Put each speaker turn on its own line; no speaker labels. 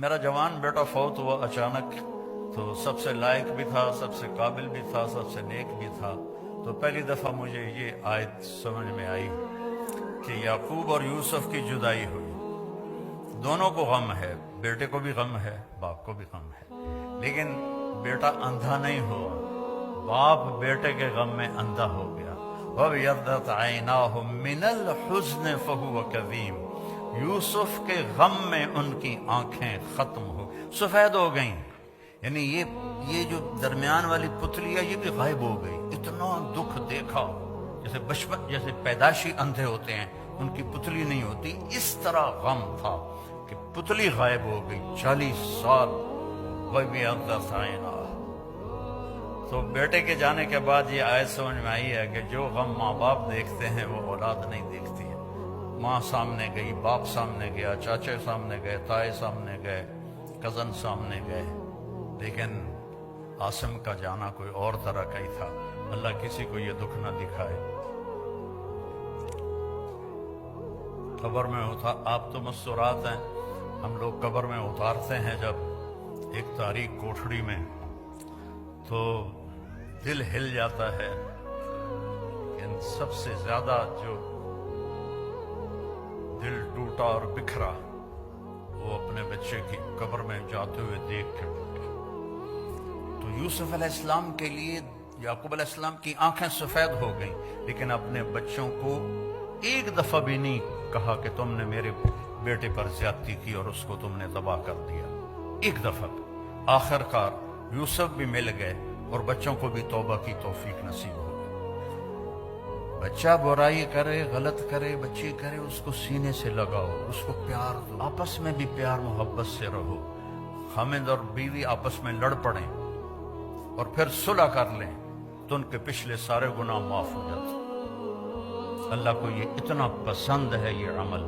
میرا جوان بیٹا فوت ہوا اچانک، تو سب سے لائق بھی تھا، سب سے قابل بھی تھا، سب سے نیک بھی تھا۔ تو پہلی دفعہ مجھے یہ آیت سمجھ میں آئی کہ یعقوب اور یوسف کی جدائی ہوئی، دونوں کو غم ہے، بیٹے کو بھی غم ہے، باپ کو بھی غم ہے، لیکن بیٹا اندھا نہیں ہوا، باپ بیٹے کے غم میں اندھا ہو گیا۔ وَابْيَضَّتْ عَيْنَاهُ مِنَ الْحُزْنِ فَهُوَ كَظِيمٌ، یوسف کے غم میں ان کی آنکھیں ختم ہو سفید ہو گئیں، یعنی یہ جو درمیان والی پتلی ہے یہ بھی غائب ہو گئی۔ اتنا دکھ دیکھا، جیسے بچپن جیسے پیدائشی اندھے ہوتے ہیں ان کی پتلی نہیں ہوتی، اس طرح غم تھا کہ پتلی غائب ہو گئی 40 سال۔ وَابْيَضَّتْ عَيْنَاهُ، تو بیٹے کے جانے کے بعد یہ آیت سمجھ میں آئی ہے کہ جو غم ماں باپ دیکھتے ہیں وہ اولاد نہیں دیکھتی ہے۔ ماں سامنے گئی، باپ سامنے گیا، چاچے سامنے گئے، تائے سامنے گئے، کزن سامنے گئے، لیکن عاصم کا جانا کوئی اور طرح کا ہی تھا۔ اللہ کسی کو یہ دکھ نہ دکھائے۔ قبر میں ہوتا، آپ تو مستورات ہیں، ہم لوگ قبر میں اتارتے ہیں جب ایک تاریک کوٹھڑی میں، تو دل ہل جاتا ہے، لیکن سب سے زیادہ جو دل ٹوٹا اور بکھرا وہ اپنے بچے کی قبر میں جاتے ہوئے دیکھ کے ٹوٹا۔ تو یوسف علیہ السلام کے لیے یعقوب علیہ السلام کی آنکھیں سفید ہو گئیں، لیکن اپنے بچوں کو ایک دفعہ بھی نہیں کہا کہ تم نے میرے بیٹے پر زیادتی کی اور اس کو تم نے تباہ کر دیا، ایک دفعہ۔ آخر کار یوسف بھی مل گئے اور بچوں کو بھی توبہ کی توفیق نصیب ہو گئی۔ بچہ برائی کرے، غلط کرے، بچی کرے، اس کو سینے سے لگاؤ، اس کو پیار دو، آپس میں بھی پیار محبت سے رہو۔ خامد اور بیوی آپس میں لڑ پڑیں اور پھر صلح کر لیں تو ان کے پچھلے سارے گناہ معاف ہو جاتے۔ اللہ کو یہ اتنا پسند ہے یہ عمل۔